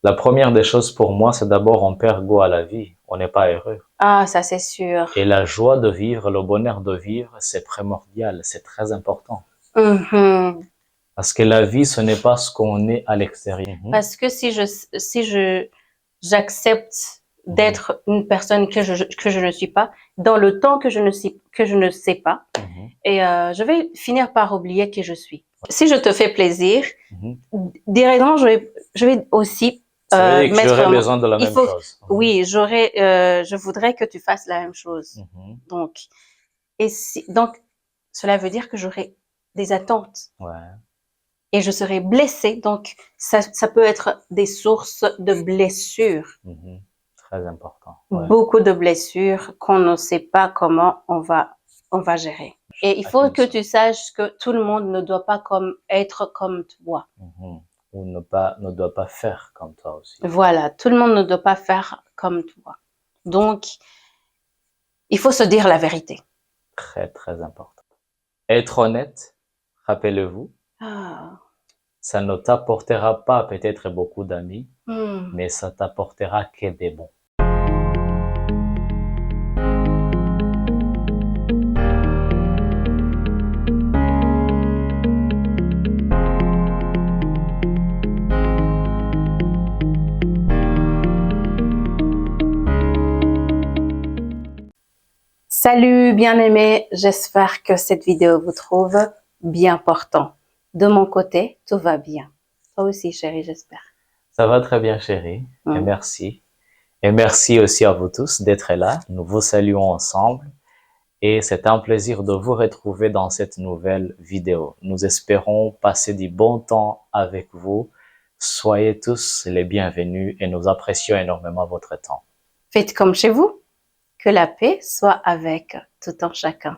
La première des choses pour moi, c'est d'abord on perd goût à la vie. On n'est pas heureux. Ah, ça c'est sûr. Et la joie de vivre, le bonheur de vivre, c'est primordial, c'est très important. Mhm. Parce que la vie, ce n'est pas ce qu'on est à l'extérieur. Parce que j'accepte d'être une personne que je ne suis pas, dans le temps que je ne sais pas, et je vais finir par oublier qui je suis. Si je te fais plaisir, directement, je vais aussi Ça veut dire que j'aurais mettre. besoin de la même chose. Oui, je voudrais que tu fasses la même chose. Donc, donc, cela veut dire que j'aurai des attentes. Ouais. Et je serai blessée. Donc, ça peut être des sources de blessures. Très important. Ouais. Beaucoup de blessures qu'on ne sait pas comment on va gérer. Et il faut que tu saches que tout le monde ne doit pas être comme toi. Ou ne doit pas faire comme toi aussi. Voilà, tout le monde ne doit pas faire comme toi. Donc, il faut se dire la vérité. Très, très important. Être honnête, rappelez-vous, ça ne t'apportera pas peut-être beaucoup d'amis, mais ça t'apportera que des bons. Salut bien-aimés, j'espère que cette vidéo vous trouve bien portant. De mon côté, tout va bien. Toi aussi, chérie, j'espère. Ça va très bien, chérie, et merci. Et merci aussi à vous tous d'être là. Nous vous saluons ensemble et c'est un plaisir de vous retrouver dans cette nouvelle vidéo. Nous espérons passer du bon temps avec vous. Soyez tous les bienvenus et nous apprécions énormément votre temps. Faites comme chez vous. Que la paix soit avec tout un chacun.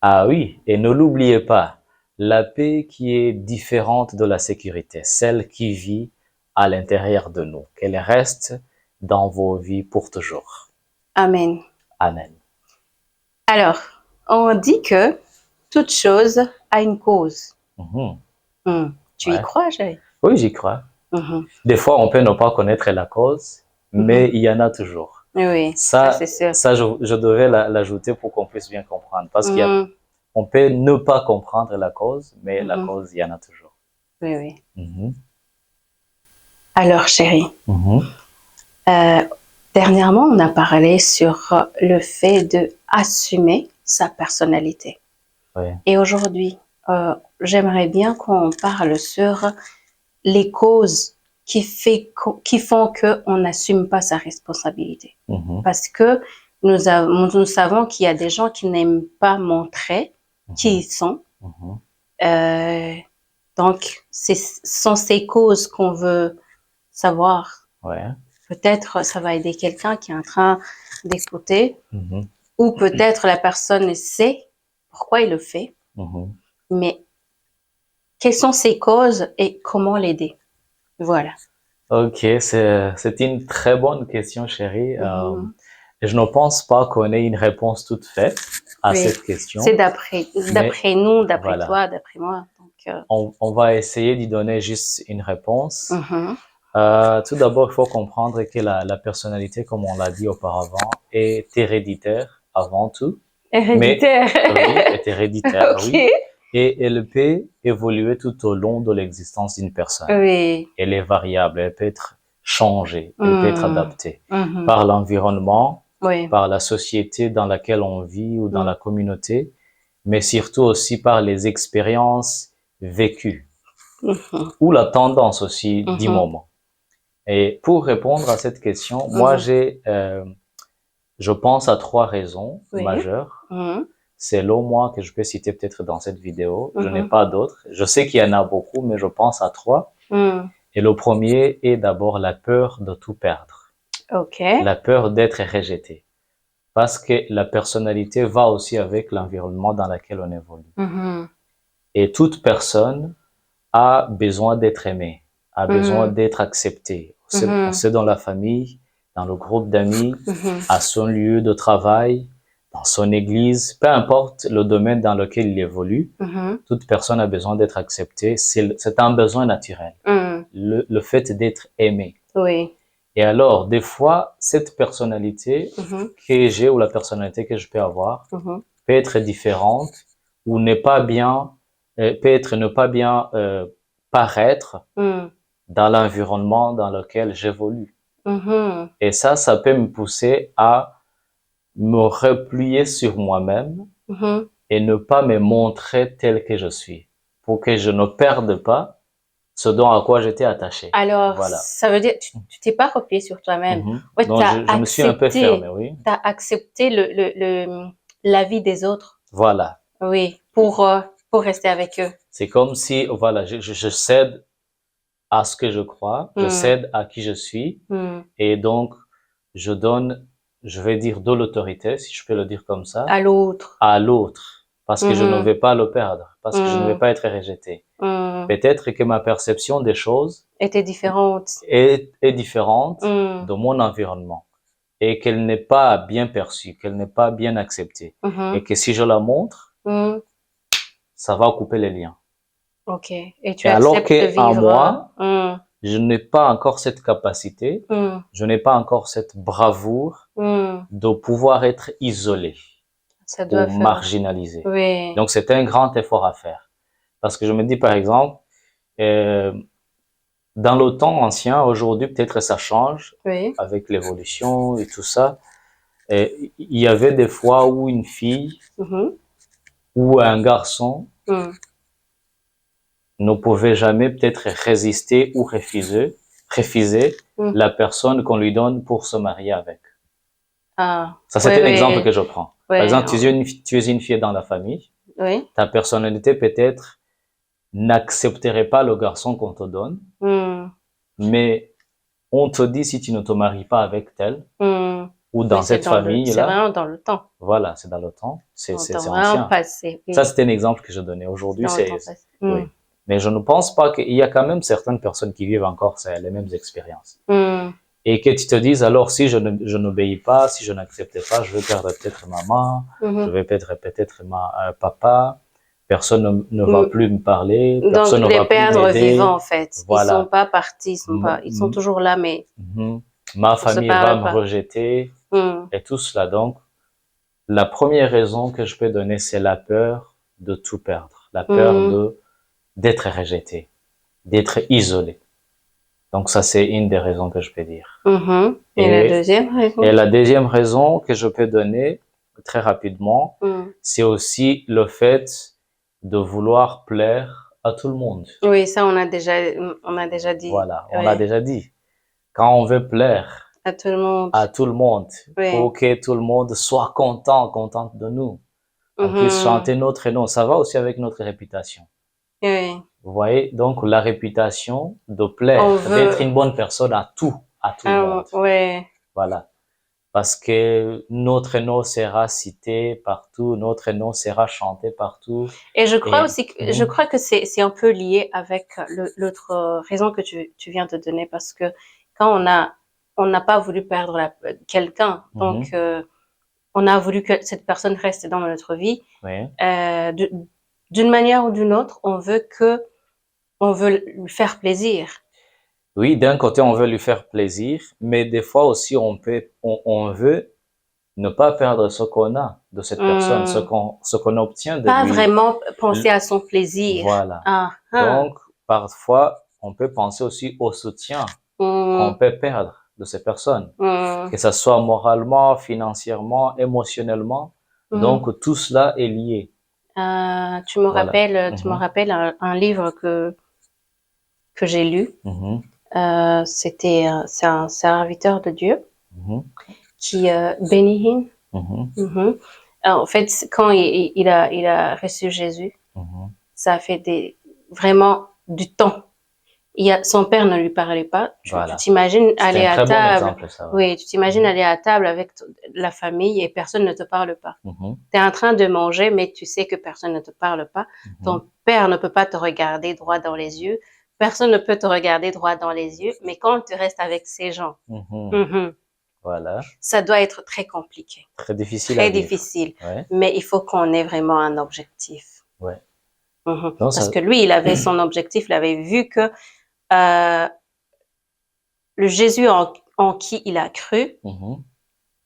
Ah oui, et ne l'oubliez pas, la paix qui est différente de la sécurité, celle qui vit à l'intérieur de nous, qu'elle reste dans vos vies pour toujours. Amen. Amen. Alors, on dit que toute chose a une cause. Tu y crois, chérie? Oui, j'y crois. Des fois, on peut ne pas connaître la cause, mais il y en a toujours. Oui, ça c'est sûr. Ça, je devais l'ajouter pour qu'on puisse bien comprendre. Parce qu'on peut ne pas comprendre la cause, mais la cause, il y en a toujours. Oui, oui. Alors, chérie, dernièrement, on a parlé sur le fait d'assumer sa personnalité. Oui. Et aujourd'hui, j'aimerais bien qu'on parle sur les causes qui font qu'on n'assume pas sa responsabilité. Parce que nous savons qu'il y a des gens qui n'aiment pas montrer qui ils sont. Donc, ce sont ces causes qu'on veut savoir. Ouais. Peut-être ça va aider quelqu'un qui est en train d'écouter, ou peut-être la personne sait pourquoi il le fait, mais quelles sont ses causes et comment l'aider? Voilà. Ok, c'est une très bonne question, chérie. Je ne pense pas qu'on ait une réponse toute faite à cette question. C'est d'après nous, d'après toi, d'après moi. Donc, on va essayer d'y donner juste une réponse. Tout d'abord, il faut comprendre que la personnalité, comme on l'a dit auparavant, est héréditaire avant tout. Héréditaire. Oui, est héréditaire, oui. Et elle peut évoluer tout au long de l'existence d'une personne. Oui. Elle est variable, elle peut être changée, elle peut être adaptée par l'environnement, par la société dans laquelle on vit ou dans la communauté, mais surtout aussi par les expériences vécues ou la tendance aussi du moment. Et pour répondre à cette question, moi je pense à 3 raisons majeures. Selon moi, que je peux citer peut-être dans cette vidéo. Je n'ai pas d'autres. Je sais qu'il y en a beaucoup, mais je pense à 3. Et le premier est d'abord la peur de tout perdre. La peur d'être rejeté. Parce que la personnalité va aussi avec l'environnement dans lequel on évolue. Et toute personne a besoin d'être aimée, a besoin d'être acceptée. C'est dans la famille, dans le groupe d'amis, à son lieu de travail, dans son église, peu importe le domaine dans lequel il évolue, toute personne a besoin d'être acceptée. C'est un besoin naturel, le fait d'être aimé. Oui. Et alors, des fois, cette personnalité que j'ai ou la personnalité que je peux avoir peut être différente ou ne pas bien, ne pas bien paraître dans l'environnement dans lequel j'évolue. Et ça peut me pousser à me replier sur moi-même et ne pas me montrer tel que je suis, pour que je ne perde pas ce dont à quoi j'étais attaché. Alors, voilà. Ça veut dire tu t'es pas replié sur toi-même. Ouais, donc je me suis un peu fermé, oui. Tu as accepté l'avis des autres. Voilà. Oui, pour rester avec eux. C'est comme si, voilà, je cède à ce que je crois, je cède à qui je suis, et donc je donne, je vais dire, de l'autorité, si je peux le dire comme ça, à l'autre. À l'autre, parce que je ne vais pas le perdre, parce que je ne vais pas être rejeté. Peut-être que ma perception des choses était différente, est différente de mon environnement, et qu'elle n'est pas bien perçue, qu'elle n'est pas bien acceptée, et que si je la montre, ça va couper les liens. Ok. Et tu acceptes alors que vivre, en moi, je n'ai pas encore cette capacité, je n'ai pas encore cette bravoure de pouvoir être isolé ou marginalisé. Oui. Donc c'est un grand effort à faire, parce que je me dis par exemple, dans le temps ancien, aujourd'hui peut-être ça change avec l'évolution et tout ça. Il y avait des fois où une fille ou un garçon ne pouvait jamais peut-être résister ou refuser la personne qu'on lui donne pour se marier avec. Ah, ça, c'est un exemple que je prends. Par exemple, tu es une fille dans la famille. Ta personnalité peut-être n'accepterait pas le garçon qu'on te donne, mais on te dit si tu ne te maries pas avec tel, ou dans cette famille-là. C'est vraiment dans le temps. Voilà, c'est dans le temps. C'est ancien. Passé, Ça, c'était un exemple que je donnais. Aujourd'hui, c'est... Oui. Mais je ne pense pas qu'il y a quand même certaines personnes qui vivent encore les mêmes expériences. Et que tu te dises, alors, si je n'obéis pas, si je n'accepte pas, je vais perdre peut-être maman, je vais perdre peut-être papa, personne ne va plus me parler, personne ne va plus m'aider. Donc, les perdre vivants, en fait. Voilà. Ils sont pas partis, ils sont toujours là, mais... Ma famille va me rejeter, et tout cela. Donc, la première raison que je peux donner, c'est la peur de tout perdre, la peur d'être rejeté, d'être isolé. Donc ça, c'est une des raisons que je peux dire. Et la deuxième raison? Et la deuxième raison que je peux donner très rapidement, c'est aussi le fait de vouloir plaire à tout le monde. Oui, ça, on a déjà dit. Voilà, on l'a déjà dit. Quand on veut plaire à tout le monde, pour que tout le monde soit contente de nous, on puisse chanter notre nom. Ça va aussi avec notre réputation. Oui. Vous voyez, donc la réputation de plaire, d'être une bonne personne à tout le monde. Oui. Voilà. Parce que notre nom sera cité partout, notre nom sera chanté partout. Et je crois aussi que, je crois que c'est un peu lié avec l'autre raison que tu viens de donner, parce que quand on n'a pas voulu perdre quelqu'un, donc on a voulu que cette personne reste dans notre vie. D'une manière ou d'une autre, on veut lui faire plaisir. Oui, d'un côté, on veut lui faire plaisir, mais des fois aussi, on veut ne pas perdre ce qu'on a de cette personne, ce qu'on obtient de lui. Pas vraiment penser à son plaisir. Voilà. Donc, parfois, on peut penser aussi au soutien qu'on peut perdre de ces personnes, que ça soit moralement, financièrement, émotionnellement. Donc, tout cela est lié. Tu me rappelles un livre que j'ai lu. C'est un serviteur de Dieu qui Benny Hinn. En fait, quand il a reçu Jésus, ça a fait vraiment du temps. Son père ne lui parlait pas. Tu t'imagines aller à table. Oui, tu t'imagines aller à table avec la famille et personne ne te parle pas. Tu es en train de manger, mais tu sais que personne ne te parle pas. Ton père ne peut pas te regarder droit dans les yeux. Personne ne peut te regarder droit dans les yeux. Mais quand tu restes avec ces gens, voilà, ça doit être très compliqué. Très difficile. Très difficile. Mais il faut qu'on ait vraiment un objectif. Parce que lui, il avait son objectif. Il avait vu que le Jésus en qui il a cru,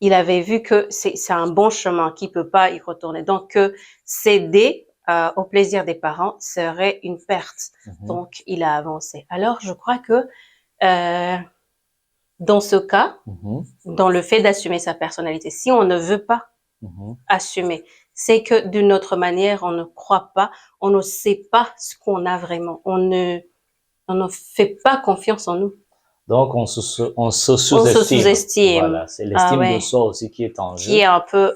il avait vu que c'est un bon chemin, qu'il peut pas y retourner. Donc, céder au plaisir des parents serait une perte. Donc, il a avancé. Alors, je crois que dans ce cas, dans le fait d'assumer sa personnalité, si on ne veut pas assumer, c'est que d'une autre manière, on ne croit pas, on ne sait pas ce qu'on a vraiment. On ne fait pas confiance en nous. Donc, on se sous-estime. Voilà, c'est l'estime de soi aussi qui est en jeu. Qui est un peu...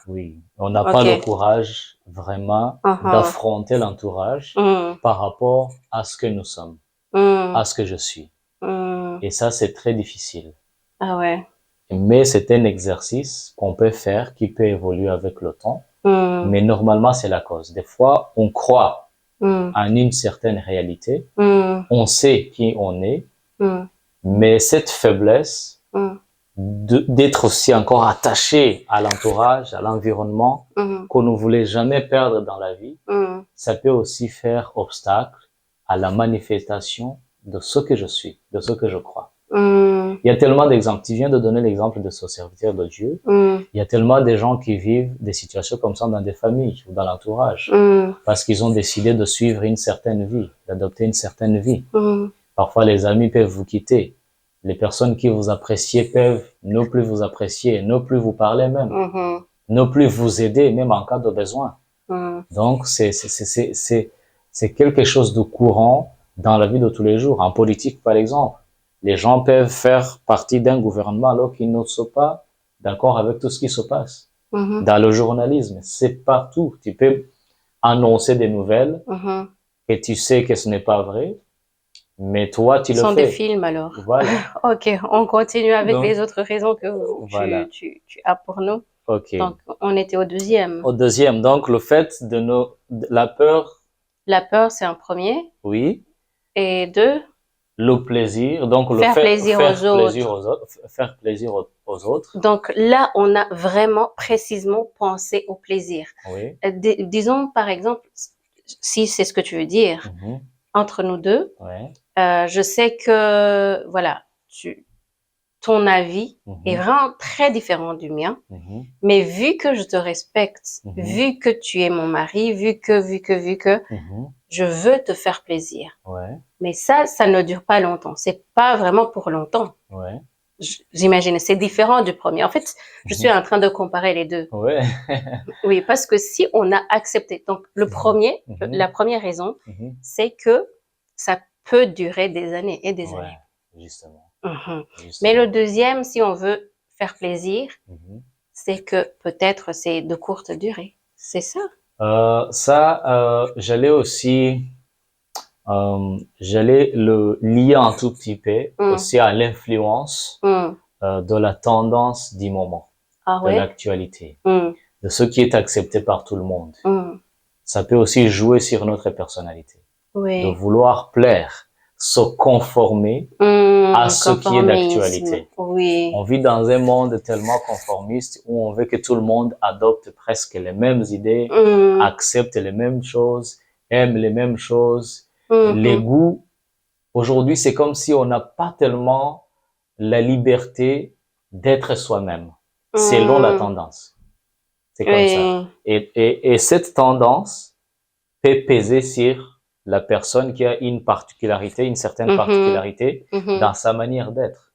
Oui, on n'a pas le courage vraiment d'affronter l'entourage par rapport à ce que nous sommes, à ce que je suis. Et ça, c'est très difficile. Ah ouais. Mais c'est un exercice qu'on peut faire, qui peut évoluer avec le temps. Mais normalement, c'est la cause. Des fois, on croit en une certaine réalité. On sait qui on est. Mais cette faiblesse d'être aussi encore attaché à l'entourage, à l'environnement, qu'on ne voulait jamais perdre dans la vie, ça peut aussi faire obstacle à la manifestation de ce que je suis, de ce que je crois. Il y a tellement d'exemples. Tu viens de donner l'exemple de ce serviteur de Dieu. Il y a tellement de gens qui vivent des situations comme ça dans des familles ou dans l'entourage parce qu'ils ont décidé de suivre une certaine vie, d'adopter une certaine vie. Parfois, les amis peuvent vous quitter. Les personnes qui vous appréciaient peuvent ne plus vous apprécier, ne plus vous parler même, ne plus vous aider, même en cas de besoin. Donc, c'est quelque chose de courant dans la vie de tous les jours. En politique, par exemple, les gens peuvent faire partie d'un gouvernement alors qu'ils ne sont pas d'accord avec tout ce qui se passe. Dans le journalisme, c'est partout. Tu peux annoncer des nouvelles et tu sais que ce n'est pas vrai. Mais toi, tu le fais. Ce sont des films, alors. Voilà. Ok, on continue avec les autres raisons que tu as pour nous. Ok. Donc, on était au deuxième. Au deuxième, donc le fait de la peur. La peur, c'est un premier. Oui. Et deux. Le plaisir, donc le faire fait plaisir faire plaisir aux autres. Donc là, on a vraiment précisément pensé au plaisir. Oui. Disons, par exemple, si c'est ce que tu veux dire, entre nous deux, je sais que, voilà, ton avis est vraiment très différent du mien, mais vu que je te respecte, vu que tu es mon mari, vu que, je veux te faire plaisir. Mais ça ne dure pas longtemps. C'est pas vraiment pour longtemps. J'imagine, c'est différent du premier. En fait, je suis en train de comparer les deux. Oui, parce que si on a accepté, donc le premier, la première raison, c'est que ça peut durer des années et des années. Justement. Mais le deuxième, si on veut faire plaisir, c'est que peut-être c'est de courte durée. C'est ça. J'allais aussi, j'allais le lier un tout petit peu aussi à l'influence de la tendance du moment, de l'actualité, de ce qui est accepté par tout le monde. Ça peut aussi jouer sur notre personnalité, de vouloir plaire, se conformer à ce qui est d'actualité. On vit dans un monde tellement conformiste où on veut que tout le monde adopte presque les mêmes idées, accepte les mêmes choses, aime les mêmes choses. Les goûts, aujourd'hui, c'est comme si on n'a pas tellement la liberté d'être soi-même, selon la tendance. C'est comme ça. Et cette tendance peut peser sur la personne qui a une particularité, une certaine particularité dans sa manière d'être.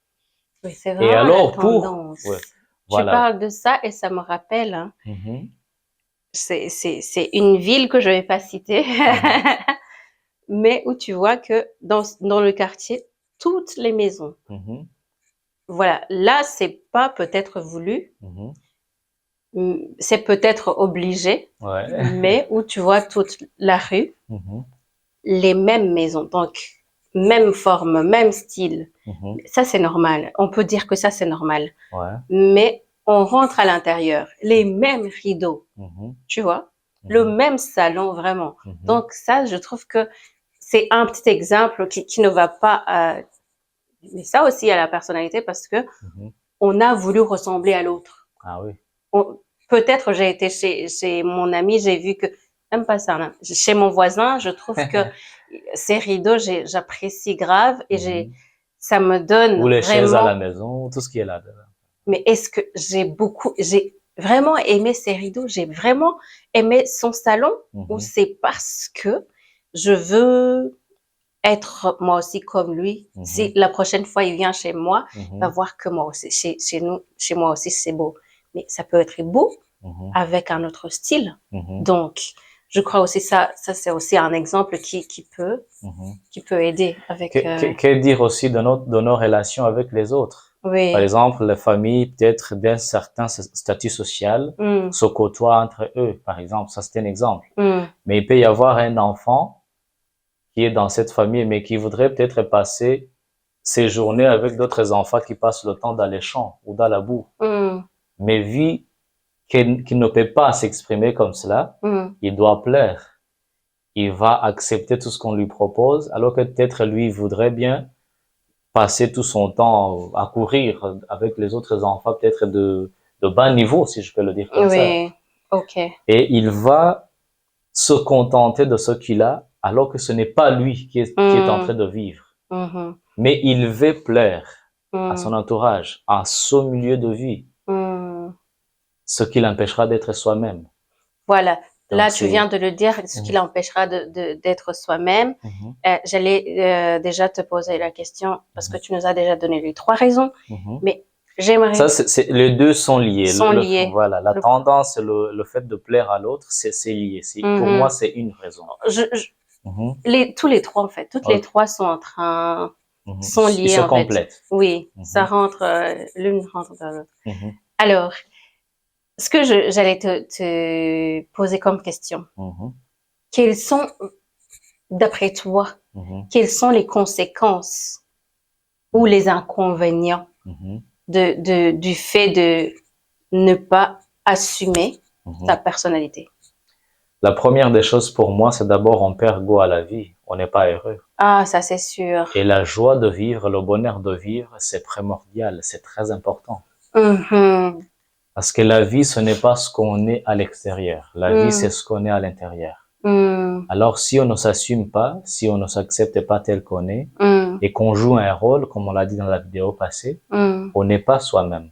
Oui, c'est vrai. Et alors, tendance. Tu parles de ça et ça me rappelle, c'est une ville que je vais pas citer, mais où tu vois que dans le quartier, toutes les maisons, voilà, là, c'est pas peut-être voulu, c'est peut-être obligé, mais où tu vois toute la rue, les mêmes maisons, donc même forme, même style. Ça, c'est normal. On peut dire que ça, c'est normal. Mais on rentre à l'intérieur, les mêmes rideaux, tu vois, le même salon, vraiment. Donc ça, je trouve que c'est un petit exemple qui ne va pas... mais ça aussi à la personnalité parce que on a voulu ressembler à l'autre. Ah oui. Peut-être j'ai été chez mon ami, j'ai vu que même pas ça. Hein. Chez mon voisin, je trouve que ces rideaux, j'apprécie grave et ça me donne ou les vraiment... chaises à la maison, tout ce qui est là. Mais est-ce que j'ai vraiment aimé ses rideaux, j'ai vraiment aimé son salon, ou c'est parce que je veux être moi aussi comme lui. Si la prochaine fois il vient chez moi, il va voir que moi aussi, chez moi aussi c'est beau. Mais ça peut être beau avec un autre style. Donc, je crois aussi ça c'est aussi un exemple qui peut aider avec... Que dire aussi de nos relations avec les autres? Oui. Par exemple, les familles, peut-être d'un certain statut social, se côtoient entre eux, par exemple. Ça, c'est un exemple. Mais il peut y avoir un enfant qui est dans cette famille, mais qui voudrait peut-être passer ses journées avec d'autres enfants qui passent le temps dans les champs ou dans la boue. Mais vu qu'il ne peut pas s'exprimer comme cela, il doit plaire. Il va accepter tout ce qu'on lui propose, alors que peut-être lui voudrait bien passer tout son temps à courir avec les autres enfants, peut-être de bas niveau, si je peux le dire comme ça. Oui, ok. Et il va se contenter de ce qu'il a, alors que ce n'est pas lui qui est en train de vivre. Mais il veut plaire à son entourage, à son milieu de vie, ce qui l'empêchera d'être soi-même. Voilà. Donc, là, tu viens de le dire, ce qui l'empêchera d'être soi-même. J'allais déjà te poser la question, parce que tu nous as déjà donné les 3 raisons, mais j'aimerais... Ça, les deux sont liés. Liés. Voilà, la tendance, le fait de plaire à l'autre, c'est lié. Pour moi, c'est une raison. Tous les 3, en fait, toutes les 3 sont en train... sont liées, ils se en complètent. Fait. Oui, ça rentre, l'une rentre dans l'autre. Alors, ce que j'allais te poser comme question, quelles sont, d'après toi, quelles sont les conséquences ou les inconvénients du fait de ne pas assumer ta personnalité? La première des choses pour moi, c'est d'abord on perd goût à la vie, on n'est pas heureux. Ah, ça c'est sûr. Et la joie de vivre, le bonheur de vivre, c'est primordial, c'est très important. Parce que la vie, ce n'est pas ce qu'on est à l'extérieur. La vie, c'est ce qu'on est à l'intérieur. Alors, si on ne s'assume pas, si on ne s'accepte pas tel qu'on est, et qu'on joue un rôle, comme on l'a dit dans la vidéo passée, on n'est pas soi-même.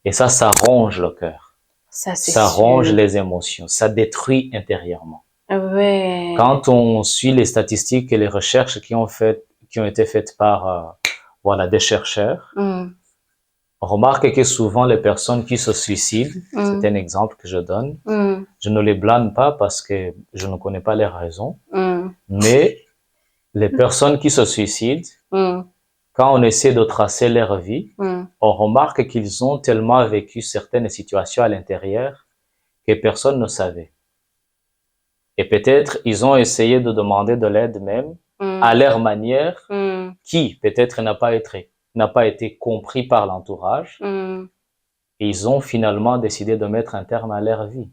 Et ça ronge le cœur. Ça ronge les émotions. Ça détruit intérieurement. Ouais. Quand on suit les statistiques et les recherches qui ont été faites par, des chercheurs, on remarque que souvent les personnes qui se suicident, c'est un exemple que je donne, je ne les blâme pas parce que je ne connais pas les raisons, mais les personnes qui se suicident, quand on essaie de tracer leur vie, on remarque qu'ils ont tellement vécu certaines situations à l'intérieur que personne ne savait. Et peut-être ils ont essayé de demander de l'aide même à leur manière, qui peut-être n'a pas été compris par l'entourage, et ils ont finalement décidé de mettre un terme à leur vie.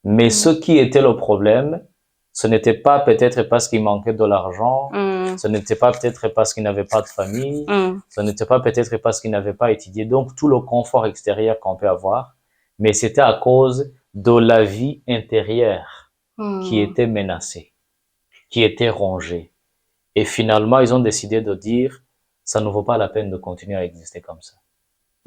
Mais ce qui était le problème, ce n'était pas peut-être parce qu'il manquait de l'argent, ce n'était pas peut-être parce qu'il n'avait pas de famille, ce n'était pas peut-être parce qu'il n'avait pas étudié, donc tout le confort extérieur qu'on peut avoir, mais c'était à cause de la vie intérieure qui était menacée, qui était rongée. Et finalement, ils ont décidé de dire, ça ne vaut pas la peine de continuer à exister comme ça.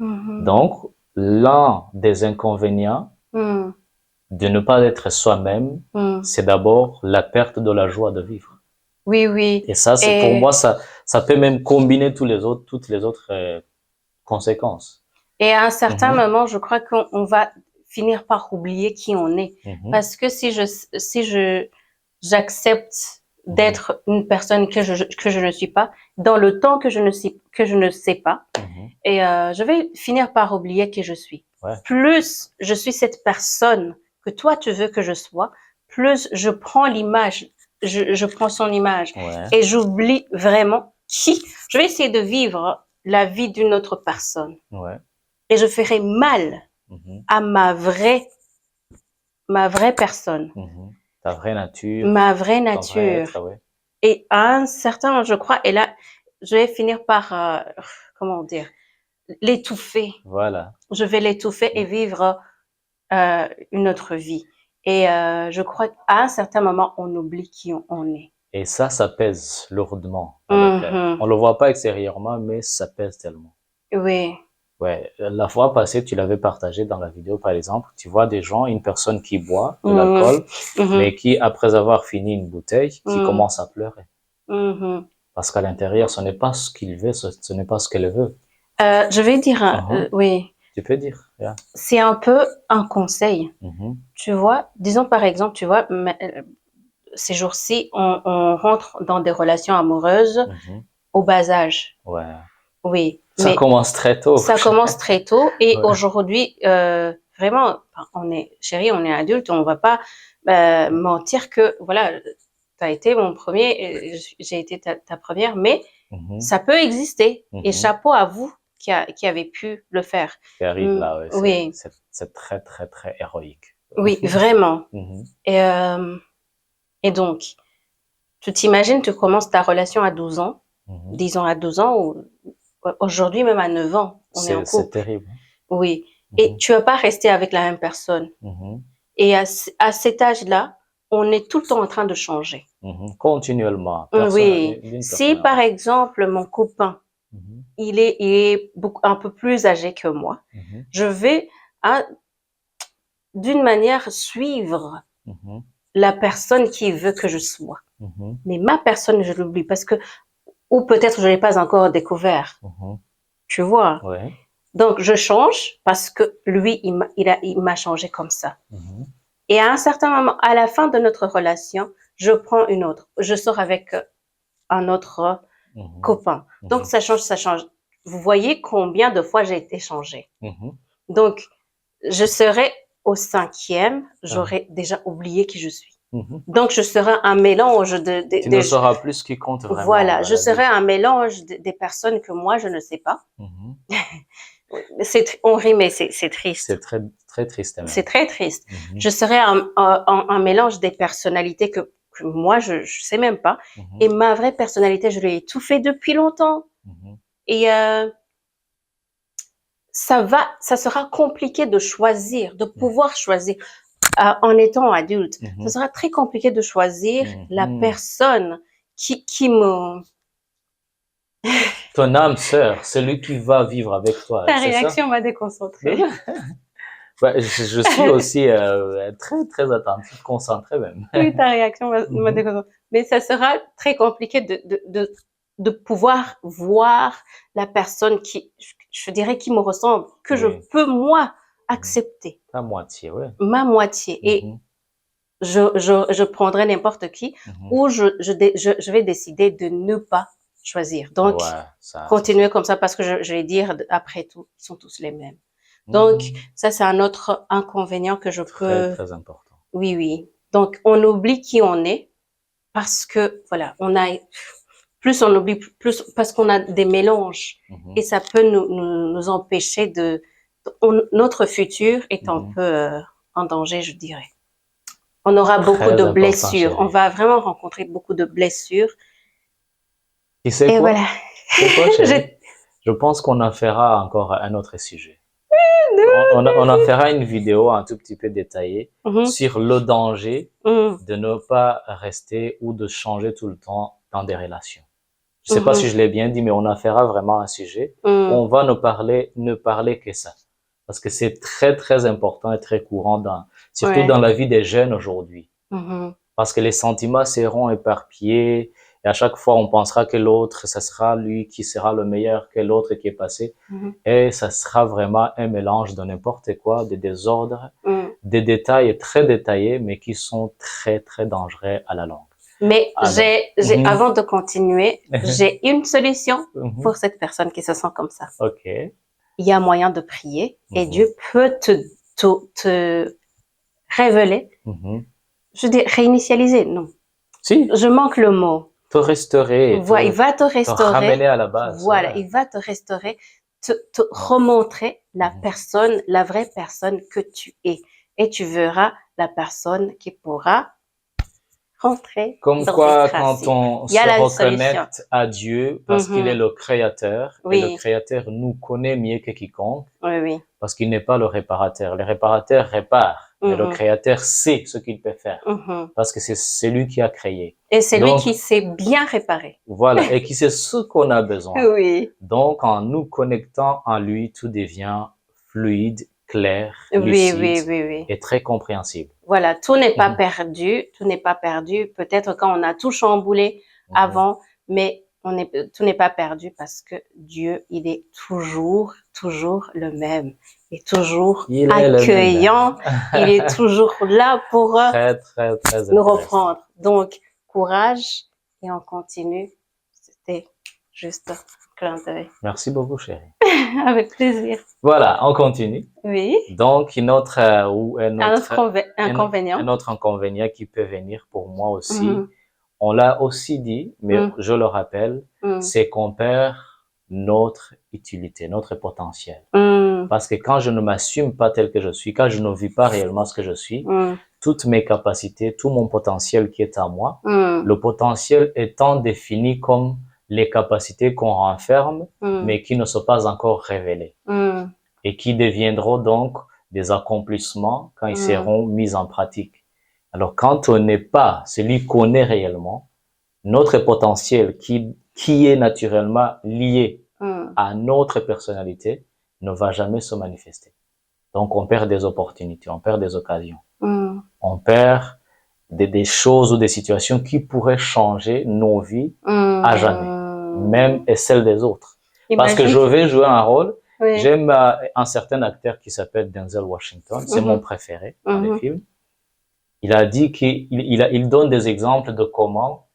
Donc, l'un des inconvénients de ne pas être soi-même, c'est d'abord la perte de la joie de vivre. Oui, oui. Et ça, c'est pour moi, ça peut même combiner toutes les autres conséquences. Et à un certain moment, je crois qu'on va finir par oublier qui on est. Parce que si j'accepte d'être une personne que je ne suis pas, dans le temps que je ne sais pas, et je vais finir par oublier qui je suis. Ouais. Plus je suis cette personne que toi tu veux que je sois, plus je prends l'image, je prends son image, et j'oublie vraiment qui. Je vais essayer de vivre la vie d'une autre personne. Et je ferai mal à ma vraie personne. Ta vraie nature. Ma vraie nature. Être, Et à un certain, je crois, et là, je vais finir par, comment dire, l'étouffer. Voilà. Je vais l'étouffer et vivre une autre vie. Et je crois qu'à un certain moment, on oublie qui on est. Et ça pèse lourdement dans le cœur. On le voit pas extérieurement, mais ça pèse tellement. Oui. Ouais, la fois passée, tu l'avais partagé dans la vidéo, par exemple, tu vois des gens, une personne qui boit de l'alcool, mais qui, après avoir fini une bouteille, qui commence à pleurer. Parce qu'à l'intérieur, ce n'est pas ce qu'il veut, ce n'est pas ce qu'elle veut. Je vais dire, oui. Tu peux dire. Yeah. C'est un peu un conseil. Tu vois, disons par exemple, tu vois, ces jours-ci, on rentre dans des relations amoureuses au bas âge. Ouais. Oui. Ça commence très tôt. Ça commence très tôt. Et aujourd'hui, vraiment, on est adulte, on va pas mentir que, voilà, tu as été mon premier, j'ai été ta première, mais ça peut exister. Et chapeau à vous qui avez pu le faire. Qui arrive là, ouais, oui. C'est très, très, très héroïque. Oui, vraiment. Et donc, tu t'imagines, tu commences ta relation à 12 ans, disons à 12 ans, ou aujourd'hui même à 9 ans, on est en couple. C'est terrible. Oui. Et tu vas pas rester avec la même personne. Et à cet âge-là, on est tout le temps en train de changer. Continuellement. Oui. Si par exemple, mon copain, il est un peu plus âgé que moi, je vais d'une manière suivre la personne qui veut que je sois. Mais ma personne, je l'oublie parce que, ou peut-être je l'ai pas encore découvert. Tu vois? Ouais. Donc, je change parce que lui, il m'a changé comme ça. Et à un certain moment, à la fin de notre relation, je prends une autre. Je sors avec un autre copain. Donc, ça change, ça change. Vous voyez combien de fois j'ai été changée. Donc, je serai au 5e, j'aurais déjà oublié qui je suis. Donc, je serai un mélange tu ne sauras plus ce qui compte vraiment. Voilà, je serai un mélange des personnes que moi, je ne sais pas. On rit, mais c'est triste. C'est très, très triste. C'est très triste. Je serai un mélange des personnalités que moi, je sais même pas. Et ma vraie personnalité, je l'ai étouffée depuis longtemps. Et ça sera compliqué de choisir, de pouvoir choisir. En étant adulte, ça sera très compliqué de choisir la personne qui me... Ton âme sœur, celui qui va vivre avec toi. Ta réaction m'a déconcentrée. Ouais, je suis aussi très, très attentif, concentré même. Oui, ta réaction m'a déconcentrée. Mais ça sera très compliqué de pouvoir voir la personne qui, je dirais, qui me ressemble, que je peux, moi, accepter. Ta moitié, oui. Ma moitié. Et je prendrai n'importe qui ou je vais décider de ne pas choisir. Donc, continuer comme ça parce que je vais dire, après tout, ils sont tous les mêmes. Donc, ça, c'est un autre inconvénient que je peux... Très, très important. Oui, oui. Donc, on oublie qui on est parce que, voilà, plus on oublie, plus parce qu'on a des mélanges et ça peut nous empêcher notre futur est un peu en danger, je dirais. On aura beaucoup de blessures. Chérie. On va vraiment rencontrer beaucoup de blessures. Tu sais quoi? Voilà. Tu sais quoi, chérie? Je pense qu'on en fera encore un autre sujet. On en fera une vidéo un tout petit peu détaillée sur le danger de ne pas rester ou de changer tout le temps dans des relations. Je sais pas si je l'ai bien dit, mais on en fera vraiment un sujet où on va ne parler que ça. Parce que c'est très, très important et très courant surtout dans la vie des jeunes aujourd'hui. Parce que les sentiments seront éparpillés et à chaque fois, on pensera que l'autre, ça sera lui qui sera le meilleur que l'autre qui est passé. Et ça sera vraiment un mélange de n'importe quoi, de désordre, des détails très détaillés, mais qui sont très, très dangereux à la longue. Mais avant de continuer, j'ai une solution pour cette personne qui se sent comme ça. Ok. Il y a moyen de prier et Dieu peut te révéler. Je dis réinitialiser, non. Si. Je manque le mot. Te restaurer. Voilà, il va te restaurer. Te ramener à la base. Voilà, il va te restaurer, te remontrer la personne, la vraie personne que tu es. Et tu verras la personne qui pourra rentrer comme dans quoi, tes quand on se reconnecte à Dieu, parce qu'il est le Créateur, et le Créateur nous connaît mieux que quiconque, parce qu'il n'est pas le réparateur. Le réparateur répare, Mais le Créateur sait ce qu'il peut faire. Parce que c'est lui qui a créé. Et c'est lui qui sait bien réparer. Voilà, et qui sait ce qu'on a besoin. Oui. Donc, en nous connectant en lui, tout devient fluide, clair, lucide et très compréhensible. Voilà, tout n'est pas perdu, tout n'est pas perdu. Peut-être quand on a tout chamboulé avant, mais tout n'est pas perdu parce que Dieu, il est toujours le même. Il est toujours accueillant. Il est toujours là pour très nous reprendre. Donc, courage et on continue. C'était juste un clin d'œil. Merci beaucoup, chérie. Avec plaisir. Voilà, on continue. Oui. Donc, un autre inconvénient qui peut venir pour moi aussi, on l'a aussi dit, mais je le rappelle, c'est qu'on perd notre utilité, notre potentiel. Parce que quand je ne m'assume pas tel que je suis, quand je ne vis pas réellement ce que je suis, toutes mes capacités, tout mon potentiel qui est à moi, le potentiel étant défini comme les capacités qu'on renferme, mais qui ne sont pas encore révélées. Et qui deviendront donc des accomplissements quand ils seront mis en pratique. Alors, quand on n'est pas celui qu'on est réellement, notre potentiel qui est naturellement lié à notre personnalité ne va jamais se manifester. Donc, on perd des opportunités, on perd des occasions. On perd des choses ou des situations qui pourraient changer nos vies à jamais, même et celles des autres. Parce que je vais jouer un rôle. J'aime un certain acteur qui s'appelle Denzel Washington, c'est mon préféré dans les films. Il a dit qu'il donne des exemples de comment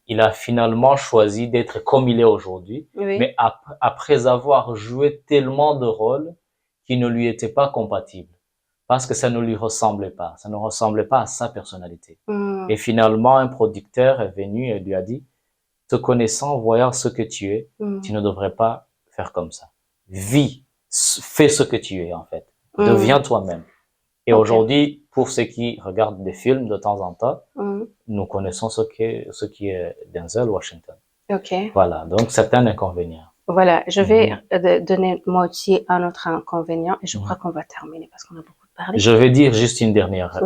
il a finalement choisi d'être comme il est aujourd'hui, mais après avoir joué tellement de rôles qui ne lui étaient pas compatibles, parce que ça ne lui ressemblait pas, ça ne ressemblait pas à sa personnalité. Et finalement, un producteur est venu et lui a dit, te connaissant, voyant ce que tu es, tu ne devrais pas faire comme ça. Vis, fais ce que tu es en fait, deviens toi-même. Et aujourd'hui, pour ceux qui regardent des films de temps en temps, nous connaissons ce qui est Denzel Washington. Voilà, donc c'est un inconvénient. Voilà, je vais donner moi aussi un autre inconvénient et je crois qu'on va terminer parce qu'on a beaucoup parlé. Je vais dire juste une dernière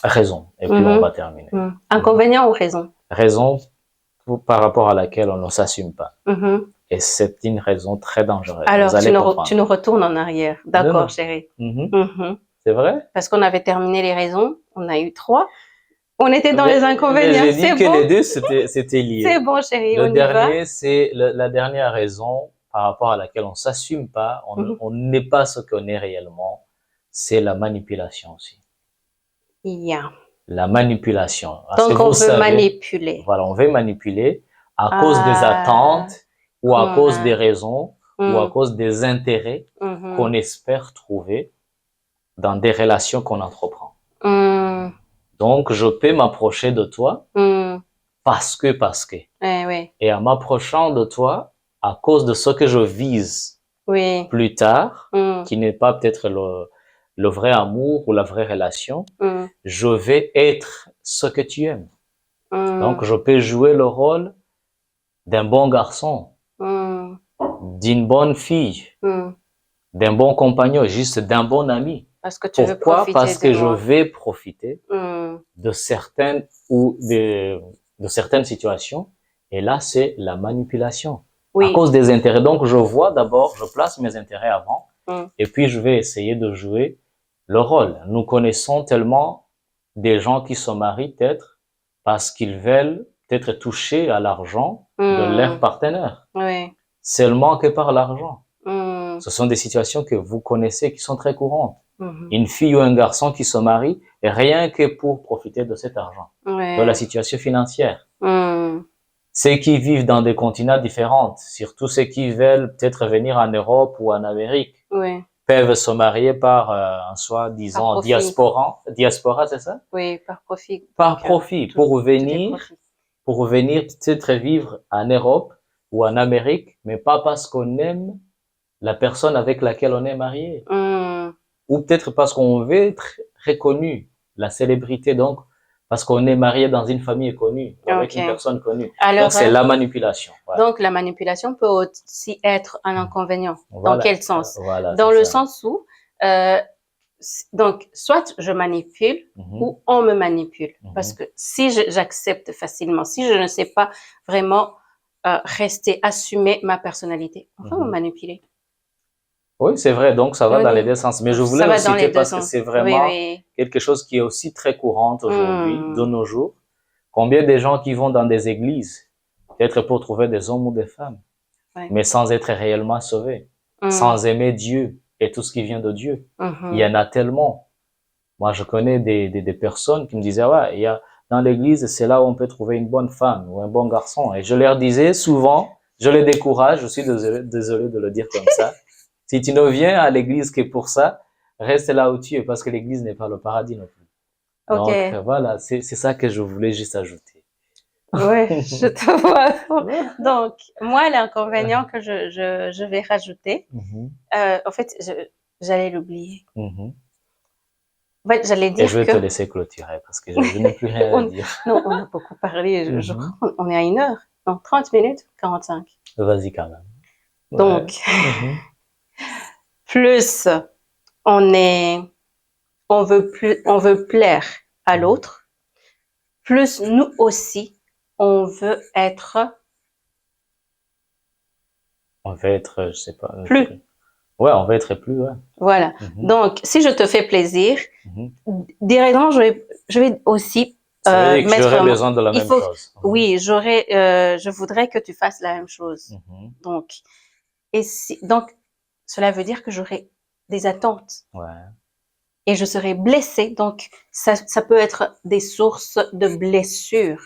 raison et puis on va terminer. Inconvénient ou raison? Raison par rapport à laquelle on ne s'assume pas. Et c'est une raison très dangereuse. Alors, tu nous retournes en arrière. D'accord, chérie. C'est vrai? Parce qu'on avait terminé les raisons. On a eu 3. On était dans les inconvénients. J'ai dit que les deux, c'était lié. C'est bon, chérie, le dernier, c'est la dernière raison par rapport à laquelle on s'assume pas, on n'est pas ce qu'on est réellement. C'est la manipulation aussi. La manipulation. Donc, on veut manipuler. Voilà, on veut manipuler à cause des attentes ou à cause des raisons ou à cause des intérêts qu'on espère trouver dans des relations qu'on entreprend. Donc, je peux m'approcher de toi parce que. Et en m'approchant de toi, à cause de ce que je vise plus tard, qui n'est pas peut-être le vrai amour ou la vraie relation, je vais être ce que tu aimes. Donc, je peux jouer le rôle d'un bon garçon, d'une bonne fille, d'un bon compagnon, juste d'un bon ami. Parce que tu veux Pourquoi? profiter Parce que je vais profiter de certaines de certaines situations. Et là, c'est la manipulation. À cause des intérêts. Donc, je place mes intérêts avant. Et puis, je vais essayer de jouer le rôle. Nous connaissons tellement des gens qui se marient peut-être parce qu'ils veulent peut-être toucher à l'argent de leur partenaire. Seulement que par l'argent. Ce sont des situations que vous connaissez qui sont très courantes. Une fille ou un garçon qui se marie rien que pour profiter de cet argent, de la situation financière. Ceux qui vivent dans des continents différents, surtout ceux qui veulent peut-être venir en Europe ou en Amérique, peuvent se marier par un soi-disant diaspora, c'est ça? Oui, par profit. Par profit, pour venir peut-être vivre en Europe ou en Amérique, mais pas parce qu'on aime la personne avec laquelle on est marié. Ou peut-être parce qu'on veut être reconnu, la célébrité, donc, parce qu'on est marié dans une famille connue, avec une personne connue. Alors, donc, c'est la manipulation. Voilà. Donc, la manipulation peut aussi être un inconvénient. Dans quel sens? Dans le sens où, Donc, soit je manipule ou on me manipule. Parce que si j'accepte facilement, si je ne sais pas vraiment rester, assumer ma personnalité, on va me manipuler. Oui, c'est vrai. Donc, ça va dans les deux sens. Mais je voulais le citer parce que c'est vraiment quelque chose qui est aussi très courant aujourd'hui, de nos jours. Combien de gens qui vont dans des églises, peut-être pour trouver des hommes ou des femmes, mais sans être réellement sauvés, sans aimer Dieu et tout ce qui vient de Dieu. Il y en a tellement. Moi, je connais des personnes qui me disaient, ouais, il y a, dans l'église, c'est là où on peut trouver une bonne femme ou un bon garçon. Et je leur disais souvent, je les décourage, je suis désolé de le dire comme ça. Si tu ne viens à l'église que pour ça, reste là où tu es parce que l'église n'est pas le paradis non plus. Donc, voilà, c'est ça que je voulais juste ajouter. Ouais, je te vois. Donc, moi, l'inconvénient que je vais rajouter, en fait, j'allais l'oublier. En fait, j'allais dire et je vais te laisser clôturer parce que je n'ai plus rien à dire. Non, on a beaucoup parlé. Je crois qu'on est à 1 heure. Non, 30 minutes, 45. Vas-y quand même. Donc, plus on veut plaire à l'autre, plus nous aussi, on veut être. On veut être, je sais pas. Plus. Ouais, on veut être plus, ouais. Voilà. Donc, si je te fais plaisir, directement, je vais aussi mettre. J'aurais besoin de la même chose. Oui, je voudrais que tu fasses la même chose. Donc, donc, cela veut dire que j'aurai des attentes. Ouais. Et je serai blessée. Donc, ça peut être des sources de blessures.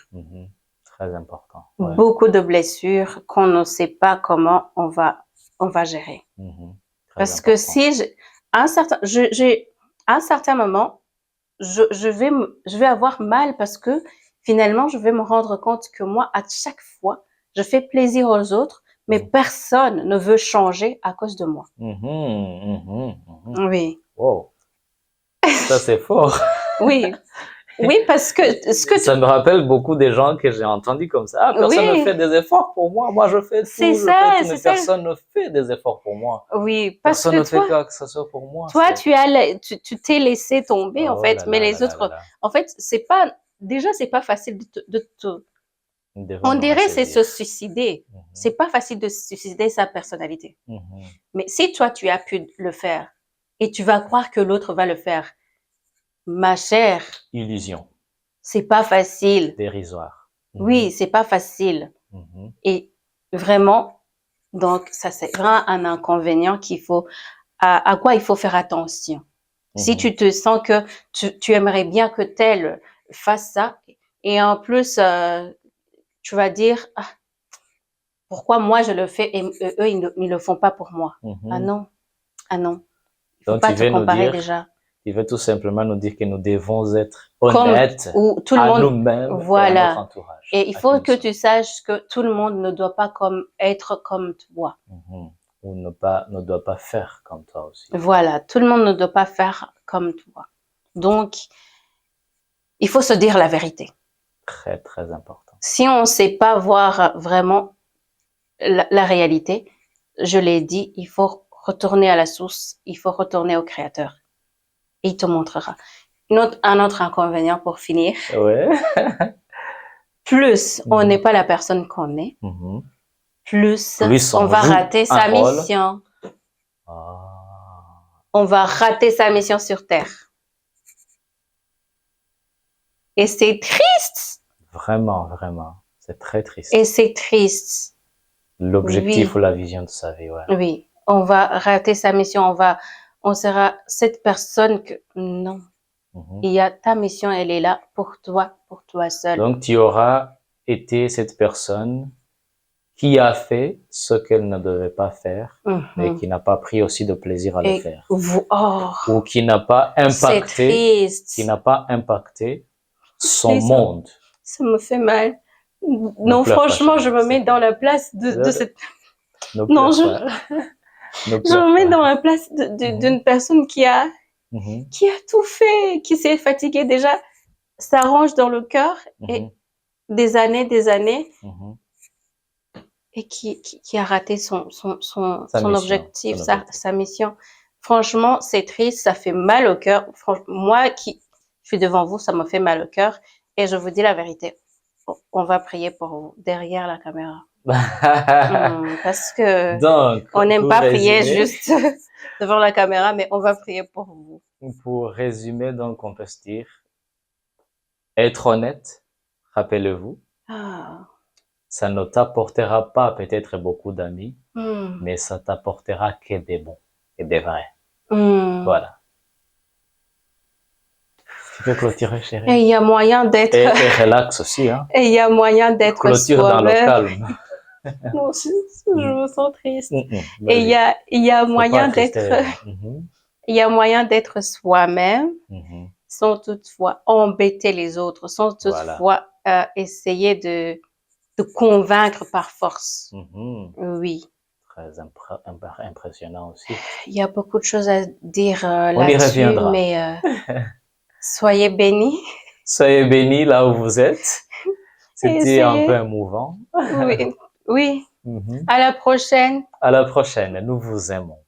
Très important. Ouais. Beaucoup de blessures qu'on ne sait pas comment on va gérer. Parce que si à un certain moment, je vais avoir mal parce que finalement, je vais me rendre compte que moi, à chaque fois, je fais plaisir aux autres, mais personne ne veut changer à cause de moi. Oui. Wow. Ça, c'est fort. Oui. Oui, parce que ça me rappelle beaucoup des gens que j'ai entendus comme ça. Ah, personne ne fait des efforts pour moi. Moi, je fais tout. Personne ne fait des efforts pour moi. Oui, parce personne ne fait quoi que ce soit pour moi. Toi, tu t'es laissé tomber, en fait. Mais les autres, en fait, c'est pas facile de te on dirait c'est se suicider. C'est pas facile de se suicider sa personnalité. Mais si toi, tu as pu le faire et tu vas croire que l'autre va le faire, ma chère. Illusion. C'est pas facile. Dérisoire. Oui, c'est pas facile. Et vraiment, donc, ça, c'est vraiment un inconvénient à quoi il faut faire attention. Si tu te sens que tu aimerais bien que tel fasse ça, et en plus, tu vas dire, pourquoi moi je le fais et eux, ils ne le font pas pour moi. Ah non. Il faut pas te comparer déjà. Il veut tout simplement nous dire que nous devons être honnêtes à nous-mêmes et à notre entourage. Et il faut que tu saches que tout le monde ne doit pas être comme toi. Ou ne doit pas faire comme toi aussi. Voilà, tout le monde ne doit pas faire comme toi. Donc, il faut se dire la vérité. Très, très important. Si on ne sait pas voir vraiment la réalité, je l'ai dit, il faut retourner à la source, il faut retourner au Créateur. Il te montrera. Un autre inconvénient pour finir. Ouais. Plus on n'est pas la personne qu'on est, plus on va rater sa mission. On va rater sa mission sur Terre. Et c'est triste. Vraiment, vraiment. C'est très triste. Et c'est triste. L'objectif ou la vision de sa vie, ouais. Oui. On va rater sa mission. On sera cette personne que, non. Il y a ta mission, elle est là pour toi seul. Donc, tu auras été cette personne qui a fait ce qu'elle ne devait pas faire, mais qui n'a pas pris aussi de plaisir à le faire. Ou qui n'a pas impacté, son monde. Ça me fait mal. Non, franchement, je me mets dans la place de cette... Non, je me mets dans la place d'une personne qui a tout fait, qui s'est fatiguée déjà, ça ronge dans le cœur et des années et qui a raté son objectif, sa mission. Franchement, c'est triste, ça fait mal au cœur. Moi qui suis devant vous, ça me fait mal au cœur. Et je vous dis la vérité, on va prier pour vous derrière la caméra. Parce que donc, on n'aime pas prier juste devant la caméra, mais on va prier pour vous. Pour résumer, donc, on peut se dire, être honnête, rappelez-vous, ça ne t'apportera pas peut-être beaucoup d'amis, mais ça t'apportera que des bons et des vrais. Voilà. Tu peux clôturer, chérie. Et il y a moyen d'être... Et relax aussi, hein. Et il y a moyen d'être clôture dans le calme. Non, je me sens triste. Et il y a moyen d'être... Il y a moyen d'être soi-même, sans toutefois embêter les autres, sans toutefois essayer de convaincre par force. Oui. Très impressionnant aussi. Il y a beaucoup de choses à dire là-dessus, mais soyez bénis. Soyez bénis là où vous êtes. C'était un peu émouvant. Oui. À la prochaine. À la prochaine. Nous vous aimons.